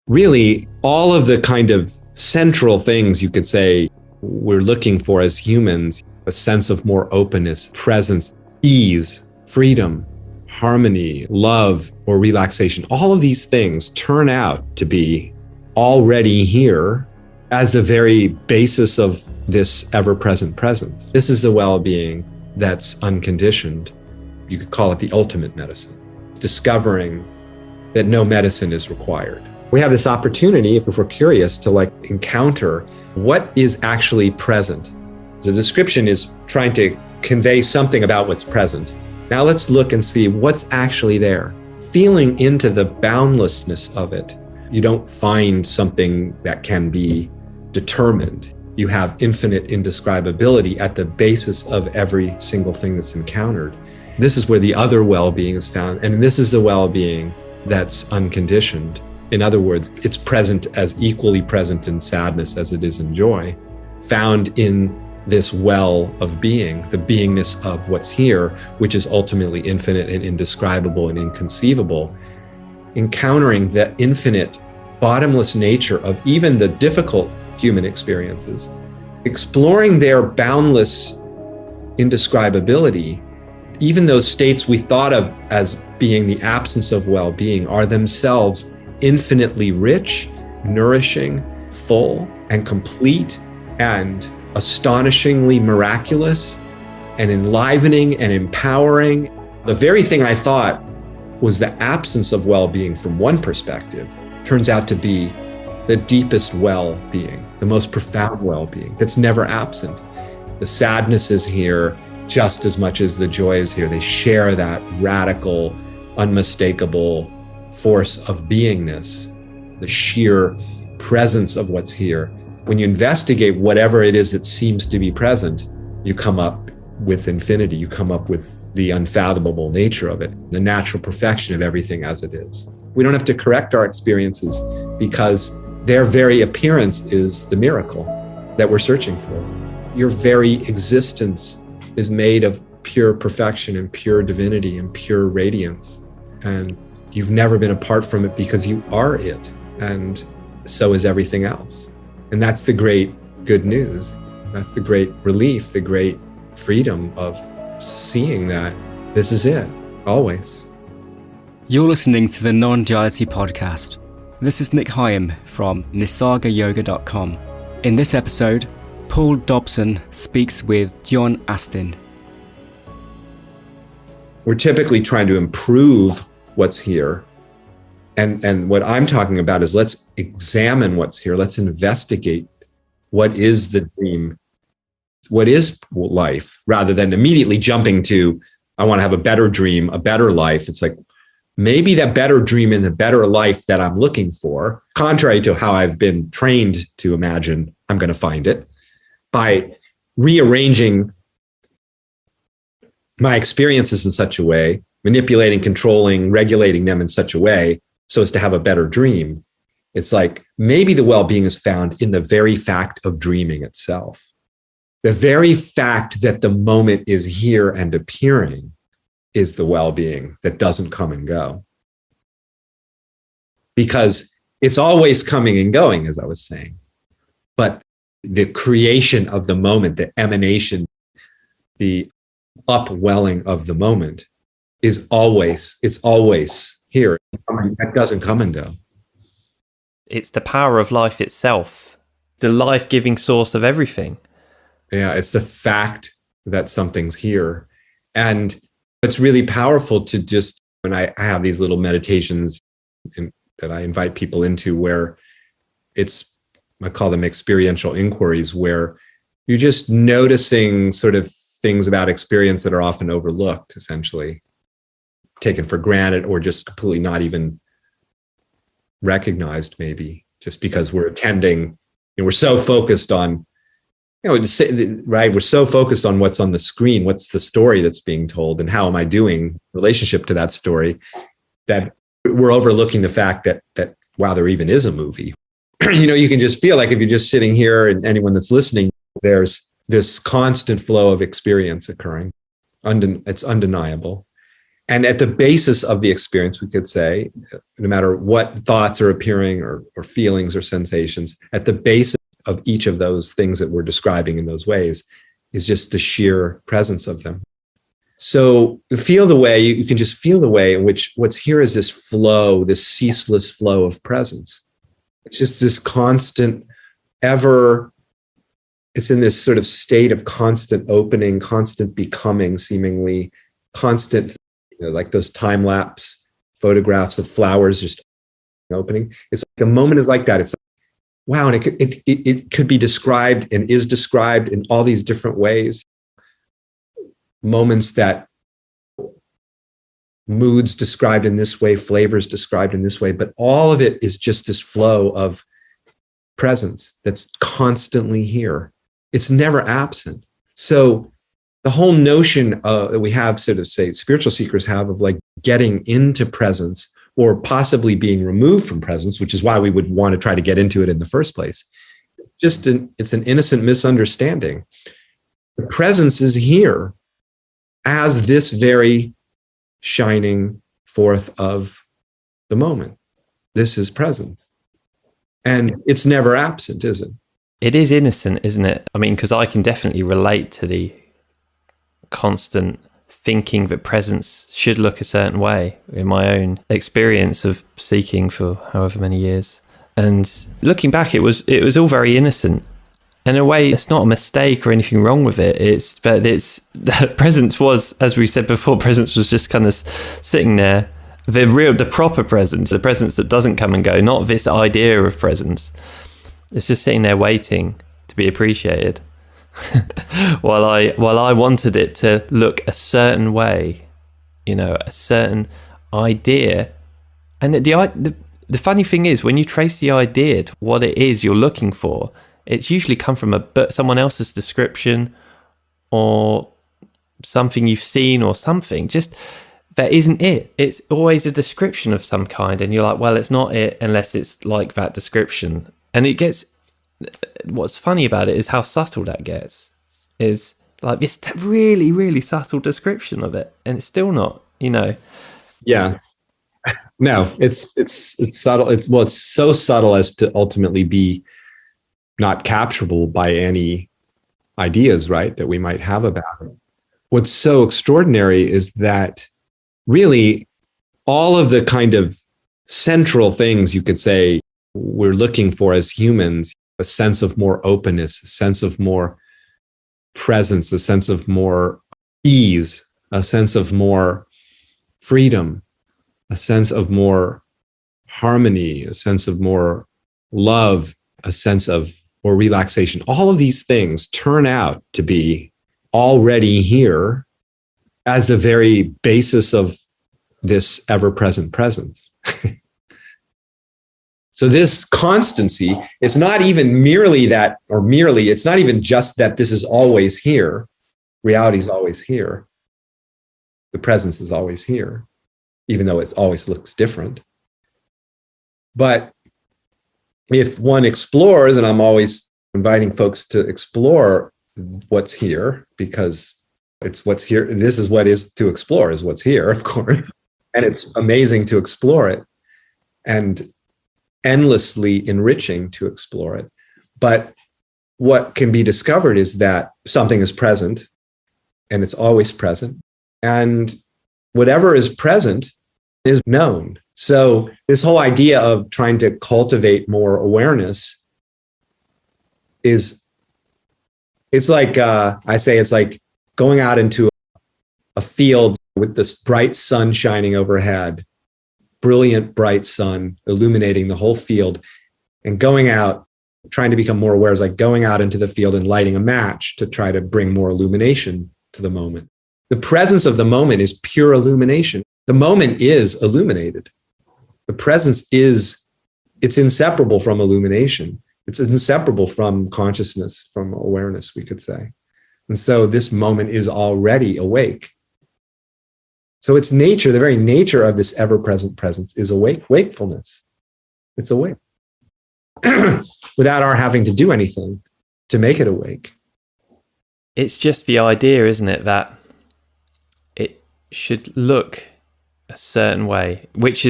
really all of the kind of central things you could say we're looking for as humans, a sense of more openness, presence, ease, freedom, harmony, love, or relaxation. All of these things turn out to be already here as the very basis of this ever-present presence. This is the well-being that's unconditioned. You could call it the ultimate medicine, discovering that no medicine is required. We have this opportunity, if we're curious, to encounter what is actually present. The description is trying to convey something about what's present. Now let's look and see what's actually there. Feeling into the boundlessness of it, you don't find something that can be determined. You have infinite indescribability at the basis of every single thing that's encountered. This is where the other well-being is found, and this is the well-being that's unconditioned. In other words, it's present as equally present in sadness as it is in joy, found in this well of being, the beingness of what's here, which is ultimately infinite and indescribable and inconceivable. Encountering the infinite, bottomless nature of even the difficult human experiences, exploring their boundless indescribability. Even those states we thought of as being the absence of well-being are themselves infinitely rich, nourishing, full, and complete, and astonishingly miraculous, and enlivening and empowering. The very thing I thought was the absence of well-being from one perspective turns out to be the deepest well-being, the most profound well-being that's never absent. The sadness is here just as much as the joy is here. They share that radical, unmistakable force of beingness, the sheer presence of what's here. When you investigate whatever it is that seems to be present, you come up with infinity. You come up with the unfathomable nature of it, the natural perfection of everything as it is. We don't have to correct our experiences because their very appearance is the miracle that we're searching for. Your very existence is made of pure perfection and pure divinity and pure radiance. And you've never been apart from it because you are it. And so is everything else. And that's the great good news. That's the great relief, the great freedom of seeing that this is it, always. You're listening to the Nonduality podcast. This is Nick Hyam from nisargayoga.com. In this episode, Paul Dobson speaks with John Astin. We're typically trying to improve what's here. And what I'm talking about is let's examine what's here. Let's investigate what is the dream, what is life, rather than immediately jumping to, I want to have a better dream, a better life. It's like, maybe that better dream and the better life that I'm looking for, contrary to how I've been trained to imagine I'm going to find it, by rearranging my experiences in such a way, manipulating, controlling, regulating them in such a way so as to have a better dream. It's like maybe the well-being is found in the very fact of dreaming itself. The very fact that the moment is here and appearing is the well-being that doesn't come and go. Because it's always coming and going, as I was saying. But the creation of the moment, the emanation, the upwelling of the moment it's always here. That doesn't come and go. It's the power of life itself, the life-giving source of everything. Yeah, it's the fact that something's here. And it's really powerful to just, when I have these little meditations that I invite people into where I call them experiential inquiries, where you're just noticing sort of things about experience that are often overlooked, essentially taken for granted, or just completely not even recognized, maybe just because we're attending, we're so focused on, right? We're so focused on what's on the screen, what's the story that's being told, and how am I doing in relationship to that story, that we're overlooking the fact that wow, there even is a movie. You can just feel like if you're just sitting here, and anyone that's listening, there's this constant flow of experience occurring. It's undeniable. And at the basis of the experience, we could say, no matter what thoughts are appearing or feelings or sensations, at the base of each of those things that we're describing in those ways is just the sheer presence of them. So to feel the way, you can just feel the way in which what's here is this flow, this ceaseless flow of presence. It's just this constant, it's in this sort of state of constant opening, constant becoming, seemingly constant, like those time-lapse photographs of flowers just opening. It's like the moment is like that. It's like, wow, and it could be described and is described in all these different ways. Moments that moods described in this way, flavors described in this way, but all of it is just this flow of presence that's constantly here. It's never absent. So the whole notion that we have, sort of say, spiritual seekers have of like getting into presence or possibly being removed from presence, which is why we would want to try to get into it in the first place. It's an innocent misunderstanding. The presence is here as this very shining forth of the moment. This is presence. And it's never absent, is it? It is innocent, isn't it? I mean, because I can definitely relate to the constant thinking that presence should look a certain way in my own experience of seeking for however many years. And looking back, it was all very innocent. In a way, it's not a mistake or anything wrong with it. Presence was, as we said before, presence was just kind of sitting there. The proper presence, the presence that doesn't come and go, not this idea of presence. It's just sitting there waiting to be appreciated. while I wanted it to look a certain way, a certain idea. And the funny thing is, when you trace the idea to what it is you're looking for, it's usually come from someone else's description or something you've seen or something. Just that isn't it. It's always a description of some kind, and you're like, well, it's not it unless it's like that description. And what's funny about it is how subtle that gets. Is like this really, really subtle description of it, and it's still not, Yeah. No, it's subtle. It's so subtle as to ultimately be not capturable by any ideas, right, that we might have about it. What's so extraordinary is that really all of the kind of central things you could say we're looking for as humans, a sense of more openness, a sense of more presence, a sense of more ease, a sense of more freedom, a sense of more harmony, a sense of more love, a sense of more relaxation. All of these things turn out to be already here as the very basis of this ever-present presence. So this constancy, it's not even it's not even just that this is always here. Reality is always here. The presence is always here, even though it always looks different. But if one explores, and I'm always inviting folks to explore what's here, because it's what's here. This is what is to explore, is what's here, of course. And it's amazing to explore it and endlessly enriching to explore it. But what can be discovered is that something is present, and it's always present. And whatever is present is known. So this whole idea of trying to cultivate more awareness it's like, I say it's like going out into a field with this bright sun shining overhead, brilliant bright sun illuminating the whole field, and going out, trying to become more aware is like going out into the field and lighting a match to try to bring more illumination to the moment. The presence of the moment is pure illumination. The moment is illuminated. The presence it's inseparable from illumination. It's inseparable from consciousness, from awareness, we could say. And so this moment is already awake. So its nature, the very nature of this ever-present presence is wakefulness. It's awake. Without our having to do anything to make it awake. It's just the idea, isn't it, that it should look a certain way, which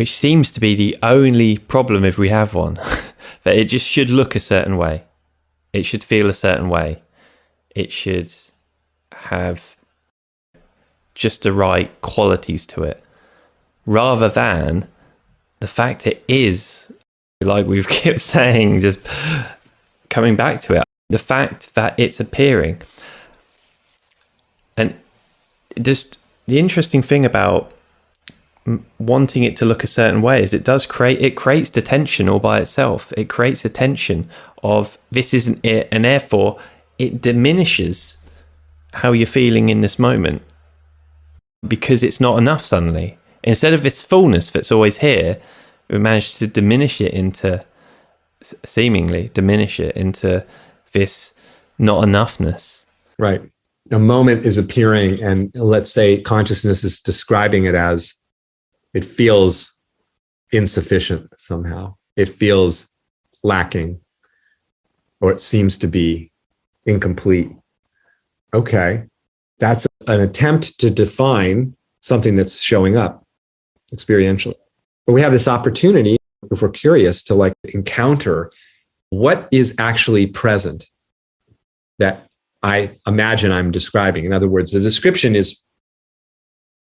seems to be the only problem if we have one. That it just should look a certain way. It should feel a certain way. It should have just the right qualities to it, rather than the fact it is, like we've kept saying, just coming back to it, the fact that it's appearing. And just the interesting thing about wanting it to look a certain way is it creates the tension all by itself. It creates a tension of this isn't it, and therefore it diminishes how you're feeling in this moment, because it's not enough suddenly. Instead of this fullness that's always here, we managed to seemingly diminish it into this not enoughness. Right. A moment is appearing, and let's say consciousness is describing it as it feels insufficient somehow. It feels lacking, or it seems to be incomplete. Okay. That's an attempt to define something that's showing up experientially. But we have this opportunity, if we're curious, to like encounter what is actually present that I imagine I'm describing. In other words, the description is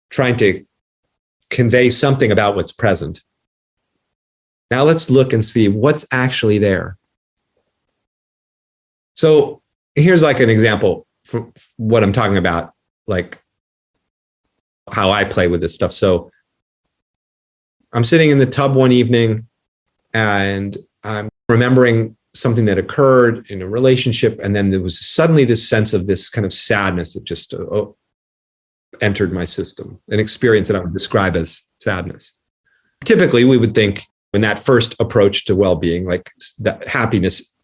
trying to convey something about what's present. Now let's look and see what's actually there. So here's like an example for what I'm talking about, like how I play with this stuff. So I'm sitting in the tub one evening and I'm remembering something that occurred in a relationship. And then there was suddenly this sense of this kind of sadness that just entered my system, an experience that I would describe as sadness. Typically, we would think in that first approach to well-being, like that happiness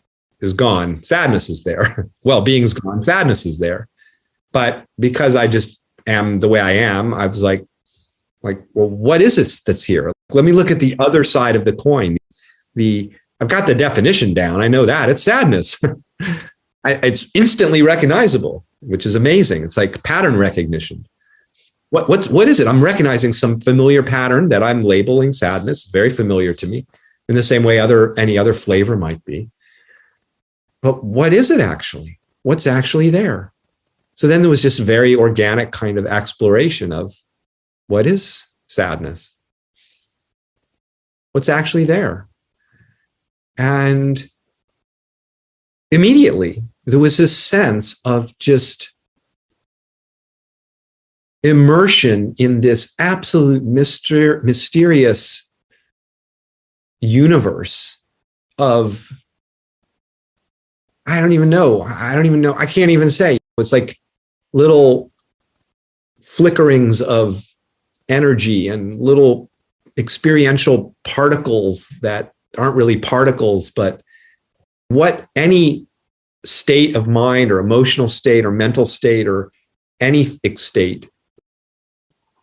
is gone, sadness is there. Well-being's gone, sadness is there. But because I just am the way I am, I was like, well, what is it that's here? Let me look at the other side of the coin. I've got the definition down. I know that it's sadness. It's instantly recognizable, which is amazing. It's like pattern recognition. What is it? I'm recognizing some familiar pattern that I'm labeling sadness, very familiar to me, in the same way any other flavor might be. But what is it actually? What's actually there? So then there was just very organic kind of exploration of what is sadness? What's actually there? And immediately there was this sense of just immersion in this absolute mysterious universe of, I don't even know. I can't even say. It's like little flickerings of energy and little experiential particles that aren't really particles, but what any state of mind or emotional state or mental state or any state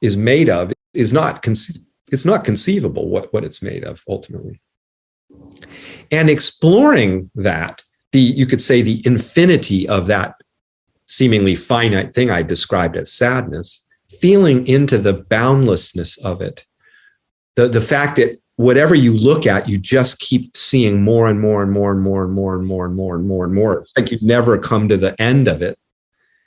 is made of is not it's not conceivable what it's made of ultimately. And exploring that, you could say the infinity of that seemingly finite thing I described as sadness, feeling into the boundlessness of it, the fact that whatever you look at, you just keep seeing more and more and more and more and more and more and more and more and more. It's like you never come to the end of it.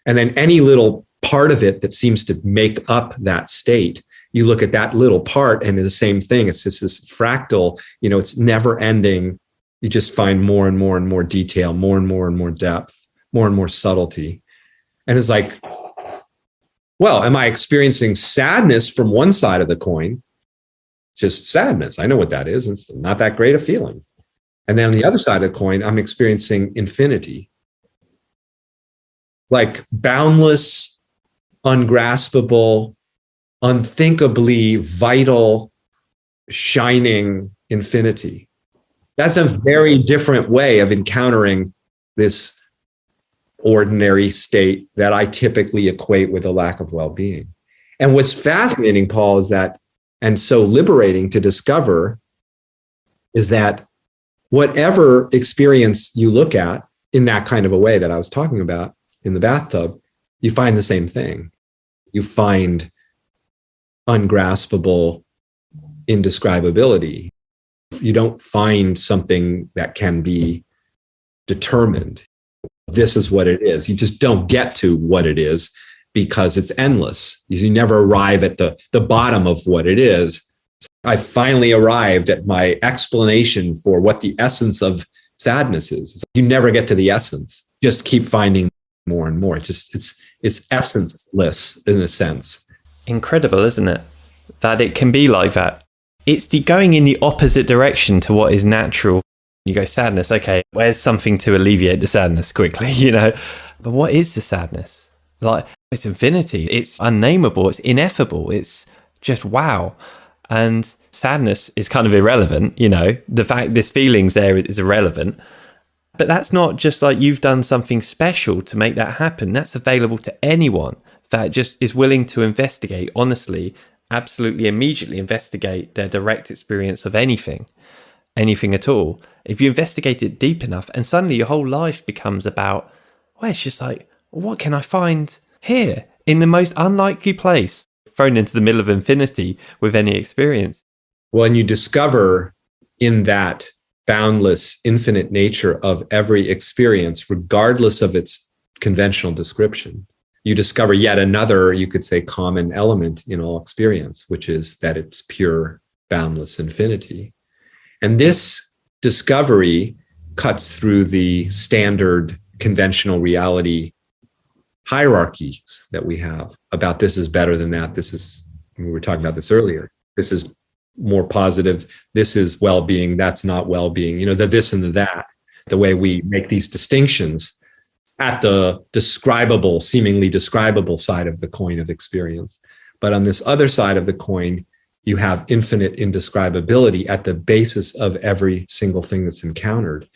And then any little part of it that seems to make up that state, you look at that little part and it's the same thing. It's just this fractal, it's never ending. You just find more and more and more detail, more and more and more depth, more and more subtlety. And it's like, well, am I experiencing sadness from one side of the coin? Just sadness. I know what that is. It's not that great a feeling. And then on the other side of the coin, I'm experiencing infinity. Like boundless, ungraspable, unthinkably vital, shining infinity. That's a very different way of encountering this ordinary state that I typically equate with a lack of well-being. And what's fascinating, Paul, is that, and so liberating to discover, is that whatever experience you look at in that kind of a way that I was talking about in the bathtub, you find the same thing. You find ungraspable indescribability. You don't find something that can be determined. This is what it is. You just don't get to what it is because it's endless. You never arrive at the bottom of what it is. I finally arrived at my explanation for what the essence of sadness is. You never get to the essence. You just keep finding more and more. It's essenceless in a sense. Incredible, isn't it? That it can be like that. It's going in the opposite direction to what is natural. You go, sadness, okay, where's something to alleviate the sadness quickly, you know? But what is the sadness? Like, it's infinity, it's unnameable, it's ineffable, it's just wow. And sadness is kind of irrelevant, you know? The fact this feeling's there is irrelevant. But that's not just like you've done something special to make that happen. That's available to anyone that just is willing to investigate honestly, absolutely immediately investigate their direct experience of anything at all. If you investigate it deep enough, and suddenly your whole life becomes about, well, it's just like, what can I find here in the most unlikely place, thrown into the middle of infinity with any experience? Well, and you discover in that boundless, infinite nature of every experience, regardless of its conventional description, you discover yet another, you could say, common element in all experience, which is that it's pure, boundless infinity. And this discovery cuts through the standard conventional reality hierarchies that we have about this is better than that. This is, we were talking about this earlier. This is more positive. This is well-being. That's not well-being. You know, the this and the that, the way we make these distinctions at the describable, seemingly describable side of the coin of experience. But on this other side of the coin, you have infinite indescribability at the basis of every single thing that's encountered.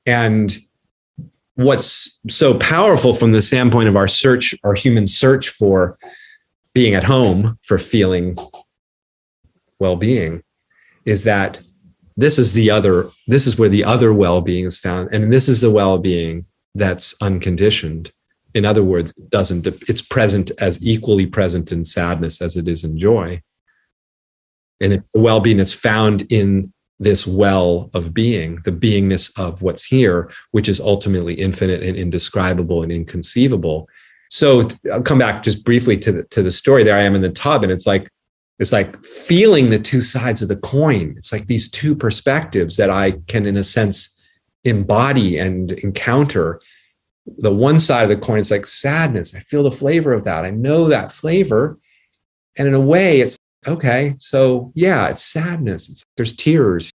And what's so powerful from the standpoint of our search, our human search for being at home, for feeling well-being, is that this is where the other well-being is found. And this is the well-being that's unconditioned. In other words, it's present as equally present in sadness as it is in joy. And it's the well-being that's found in this well of being, the beingness of what's here, which is ultimately infinite and indescribable and inconceivable. So I'll come back just briefly to the story. There I am in the tub, and it's like feeling the two sides of the coin. It's like these two perspectives that I can, in a sense, embody and encounter. The one side of the coin is like sadness. I feel the flavor of that. I know that flavor. And in a way, it's okay, so yeah, it's sadness. There's tears.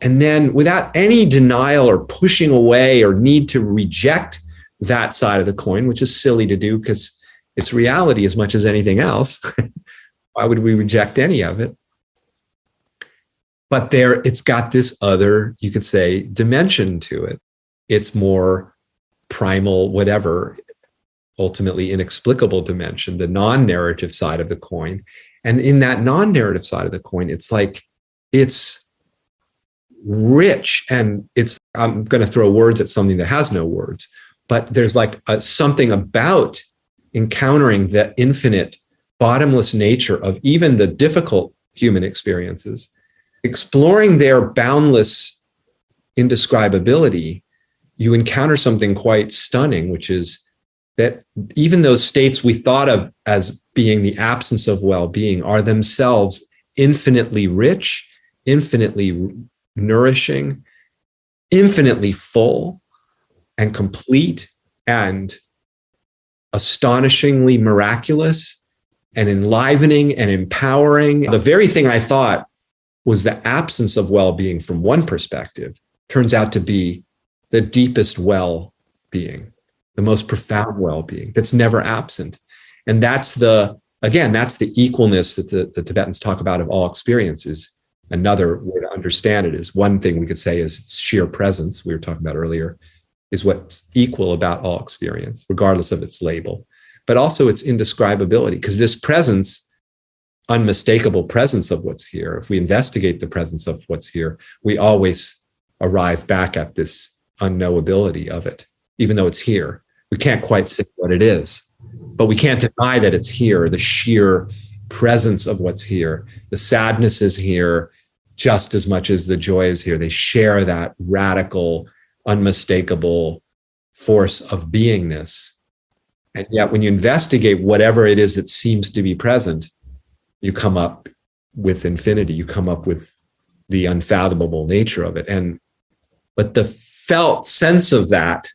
And then without any denial or pushing away or need to reject that side of the coin, which is silly to do because it's reality as much as anything else. Why would we reject any of it? But it's got this other, you could say, dimension to it. It's more primal, whatever, ultimately inexplicable dimension, the non-narrative side of the coin. And in that non-narrative side of the coin, it's like, it's rich, and I'm going to throw words at something that has no words, but there's like something about encountering that infinite, bottomless nature of even the difficult human experiences, exploring their boundless indescribability. You encounter something quite stunning, which is that even those states we thought of as being the absence of well-being are themselves infinitely rich, infinitely nourishing, infinitely full and complete and astonishingly miraculous and enlivening and empowering. The very thing I thought was the absence of well-being from one perspective turns out to be the deepest well-being, the most profound well-being that's never absent. And that's the equalness that the Tibetans talk about of all experiences. Another way to understand it is, one thing we could say is its sheer presence, we were talking about earlier, is what's equal about all experience, regardless of its label, but also its indescribability, because this presence, unmistakable presence of what's here, if we investigate the presence of what's here, we always arrive back at this unknowability of it, even though it's here. We can't quite say what it is. But we can't deny that it's here, the sheer presence of what's here. The sadness is here just as much as the joy is here. They share that radical, unmistakable force of beingness. And yet when you investigate whatever it is that seems to be present, you come up with infinity. You come up with the unfathomable nature of it. But the felt sense of that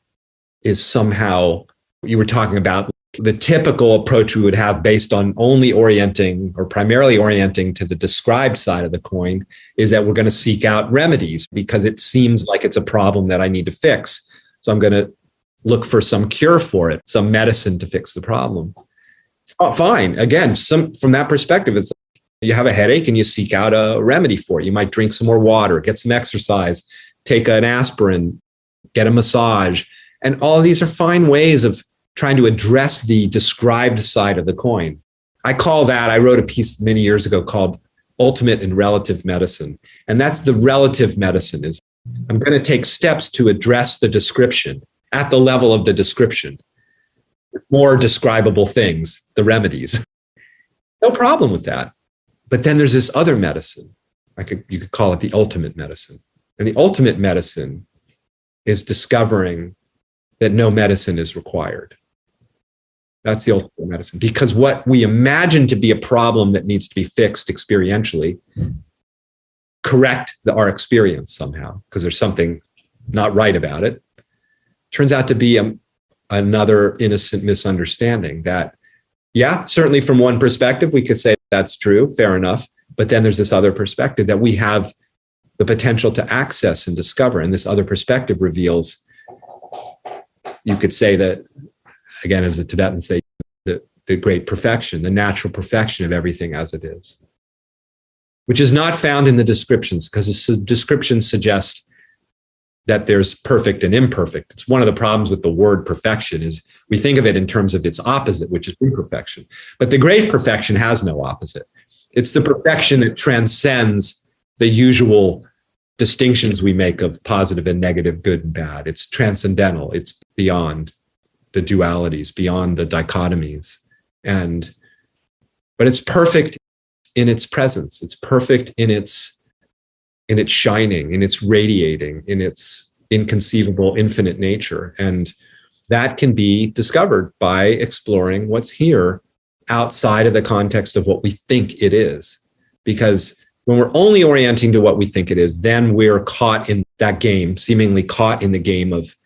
is somehow, you were talking about the typical approach we would have based on only orienting or primarily orienting to the described side of the coin, is that we're going to seek out remedies because it seems like it's a problem that I need to fix. So I'm going to look for some cure for it, some medicine to fix the problem. Oh, fine. Again, from that perspective, it's like you have a headache and you seek out a remedy for it. You might drink some more water, get some exercise, take an aspirin, get a massage. And all of these are fine ways of trying to address the described side of the coin. I wrote a piece many years ago called Ultimate and Relative Medicine. And that's the relative medicine, is I'm going to take steps to address the description at the level of the description. More describable things, the remedies. No problem with that. But then there's this other medicine. You could call it the ultimate medicine. And the ultimate medicine is discovering that no medicine is required. That's the ultimate medicine. Because what we imagine to be a problem that needs to be fixed experientially, correct our experience somehow, because there's something not right about it, turns out to be another innocent misunderstanding that, yeah, certainly from one perspective, we could say that's true, fair enough. But then there's this other perspective that we have the potential to access and discover. And this other perspective reveals, you could say that, again, as the Tibetans say, the great perfection, the natural perfection of everything as it is, which is not found in the descriptions, because the descriptions suggest that there's perfect and imperfect. It's one of the problems with the word perfection, is we think of it in terms of its opposite, which is imperfection. But the great perfection has no opposite. It's the perfection that transcends the usual distinctions we make of positive and negative, good and bad. It's transcendental. It's beyond the dualities, beyond the dichotomies. But it's perfect in its presence. It's perfect in its shining, in its radiating, in its inconceivable, infinite nature. And that can be discovered by exploring what's here outside of the context of what we think it is. Because when we're only orienting to what we think it is, then we're caught in that game, seemingly caught in the game of,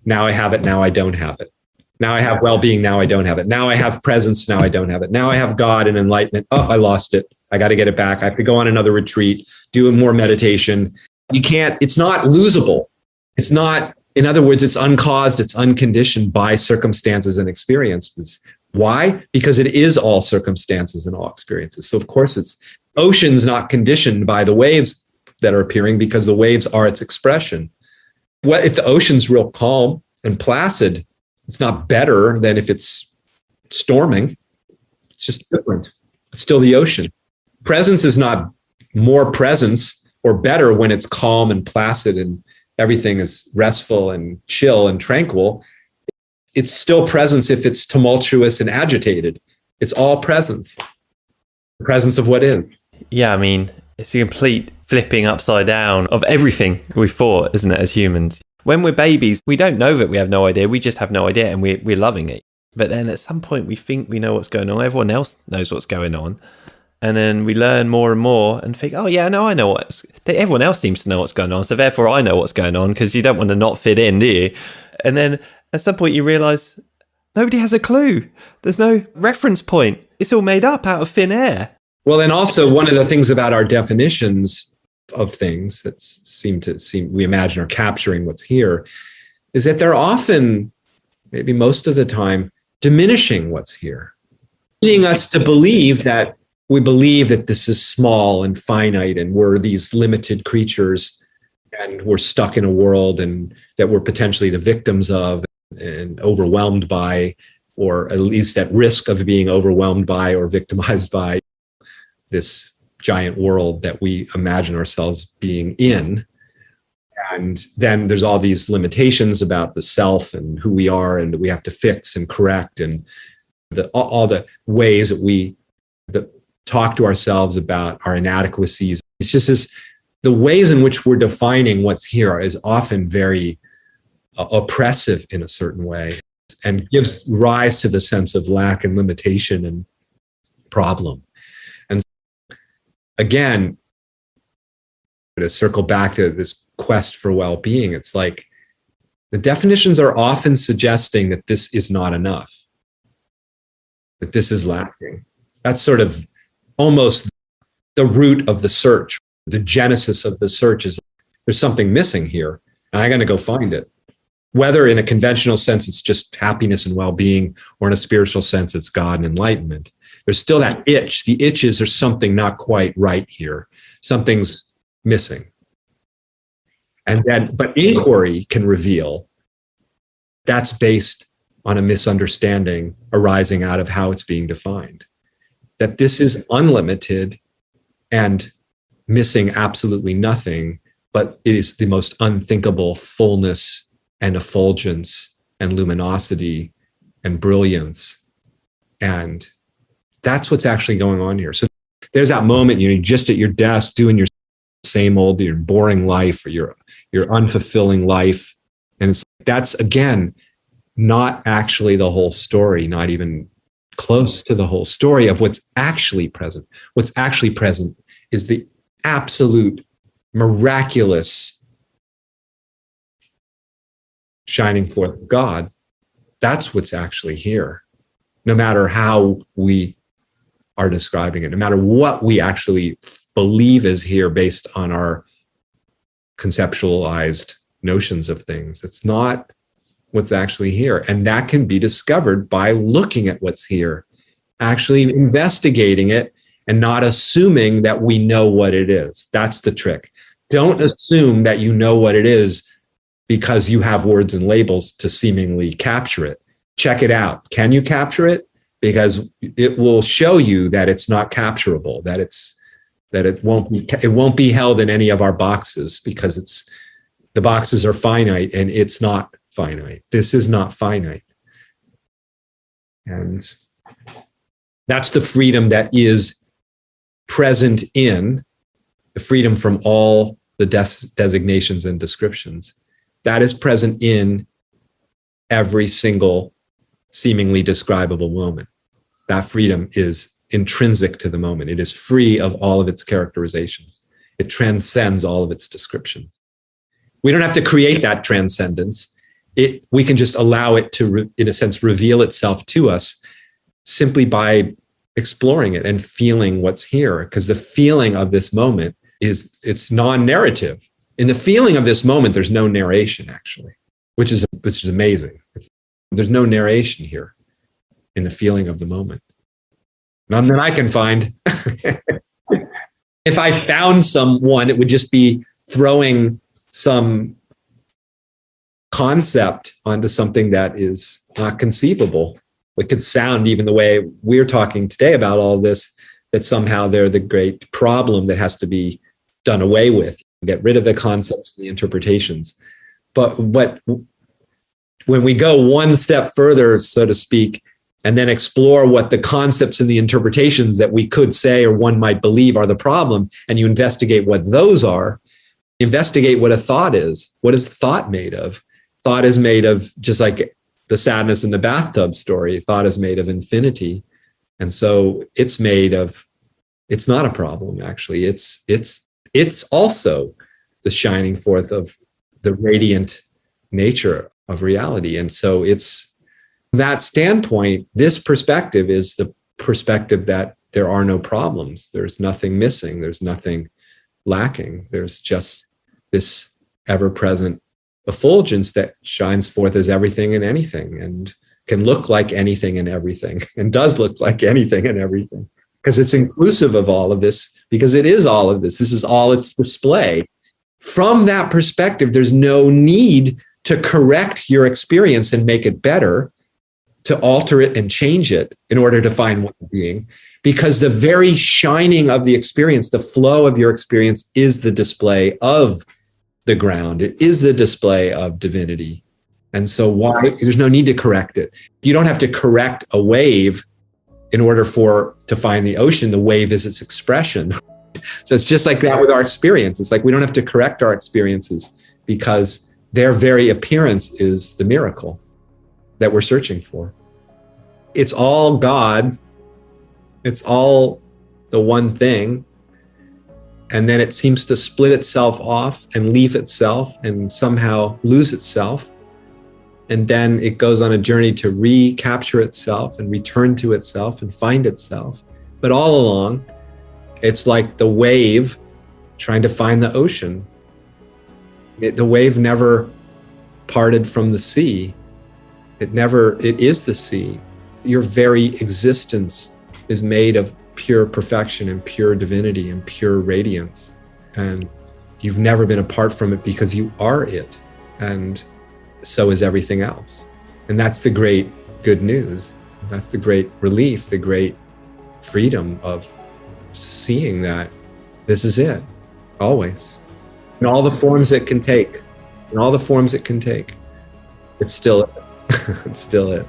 now I have it, now I don't have it. Now I have well-being, now I don't have it. Now I have presence, now I don't have it. Now I have God and enlightenment. Oh, I lost it. I got to get it back. I have to go on another retreat, do more meditation. It's not losable. It's not, in other words, it's uncaused, it's unconditioned by circumstances and experiences. Why? Because it is all circumstances and all experiences. So of course it's ocean's not conditioned by the waves that are appearing, because the waves are its expression. What if the ocean's real calm and placid? It's not better than if it's storming. It's just different. It's still the ocean. Presence is not more presence or better when it's calm and placid and everything is restful and chill and tranquil. It's still presence if it's tumultuous and agitated. It's all presence. The presence of what is. Yeah, I mean, it's a complete flipping upside down of everything we thought, isn't it, as humans? When we're babies, we don't know that we have no idea. We just have no idea and we're loving it. But then at some point we think we know what's going on. Everyone else knows what's going on. And then we learn more and more and think, oh yeah, no, I know everyone else seems to know what's going on. So therefore I know what's going on, because you don't want to not fit in, do you? And then at some point you realize nobody has a clue. There's no reference point. It's all made up out of thin air. Well, and also one of the things about our definitions of things that seem we imagine are capturing what's here is that they're often, maybe most of the time, diminishing what's here, leading us to believe that this is small and finite and we're these limited creatures and we're stuck in a world and that we're potentially the victims of and overwhelmed by, or at least at risk of being overwhelmed by or victimized by this giant world that we imagine ourselves being in. And then there's all these limitations about the self and who we are and that we have to fix and correct. And all the ways that talk to ourselves about our inadequacies. It's just the ways in which we're defining what's here is often very oppressive in a certain way, and gives rise to the sense of lack and limitation and problem. And again, to circle back to this quest for well-being, it's like the definitions are often suggesting that this is not enough, that this is lacking. That's sort of almost the root of the search. The genesis of the search is there's something missing here, and I got to go find it. Whether in a conventional sense it's just happiness and well-being, or in a spiritual sense it's God and enlightenment, there's still that itch. The itch is there's something not quite right here. Something's missing. And then, but inquiry can reveal that's based on a misunderstanding arising out of how it's being defined. That this is unlimited and missing absolutely nothing, but it is the most unthinkable fullness and effulgence and luminosity and brilliance. And that's what's actually going on here. So there's that moment, you're just at your desk doing your same old, your boring life, or your unfulfilling life. And that's, again, not actually the whole story, not even close to the whole story of what's actually present. What's actually present is the absolute miraculous shining forth of God. That's what's actually here, no matter how we are describing it, no matter what we actually believe is here based on our conceptualized notions of things. It's not what's actually here. And that can be discovered by looking at what's here, actually investigating it, and not assuming that we know what it is. That's the trick. Don't assume that you know what it is because you have words and labels to seemingly capture it. Check it out. Can you capture it? Because it will show you that it's not capturable, that it won't be held in any of our boxes, because the boxes are finite and it's not finite. This is not finite. And that's the freedom that is present in the freedom from all the designations and descriptions. That is present in every single seemingly describable moment. That freedom is intrinsic to the moment. It is free of all of its characterizations. It transcends all of its descriptions. We don't have to create that transcendence. We can just allow it to, in a sense, reveal itself to us simply by exploring it and feeling what's here. Because the feeling of this moment it's non-narrative. In the feeling of this moment, there's no narration, actually, which is amazing. There's no narration here in the feeling of the moment. None that I can find. If I found someone, it would just be throwing some concept onto something that is not conceivable. It could sound, even the way we're talking today about all this, that somehow they're the great problem that has to be done away with. Get rid of the concepts and the interpretations. But when we go one step further, so to speak, and then explore what the concepts and the interpretations that we could say or one might believe are the problem, and you investigate what those are, investigate what a thought is. What is thought made of? Thought is made of, just like the sadness in the bathtub story, thought is made of infinity. And so it's not a problem, actually. It's also the shining forth of the radiant nature of reality. And so it's that standpoint, this perspective is the perspective that there are no problems. There's nothing missing. There's nothing lacking. There's just this ever-present effulgence that shines forth as everything and anything, and can look like anything and everything, and does look like anything and everything, because it's inclusive of all of this, because it is all of this. This is all its display. From that perspective, there's no need to correct your experience and make it better, to alter it and change it in order to find one being, because the very shining of the experience, the flow of your experience, is the display of the ground. It is the display of divinity. And so there's no need to correct it. You don't have to correct a wave in order to find the ocean. The wave is its expression. So it's just like that with our experience. It's like we don't have to correct our experiences because their very appearance is the miracle that we're searching for. It's all God. It's all the one thing. And then it seems to split itself off and leave itself and somehow lose itself. And then it goes on a journey to recapture itself and return to itself and find itself. But all along, it's like the wave trying to find the ocean. The wave never parted from the sea. It is the sea. Your very existence is made of pure perfection and pure divinity and pure radiance. And you've never been apart from it because you are it. And so is everything else. And that's the great good news. That's the great relief, the great freedom of seeing that this is it, always. In all the forms it can take, it's still it. It's still it.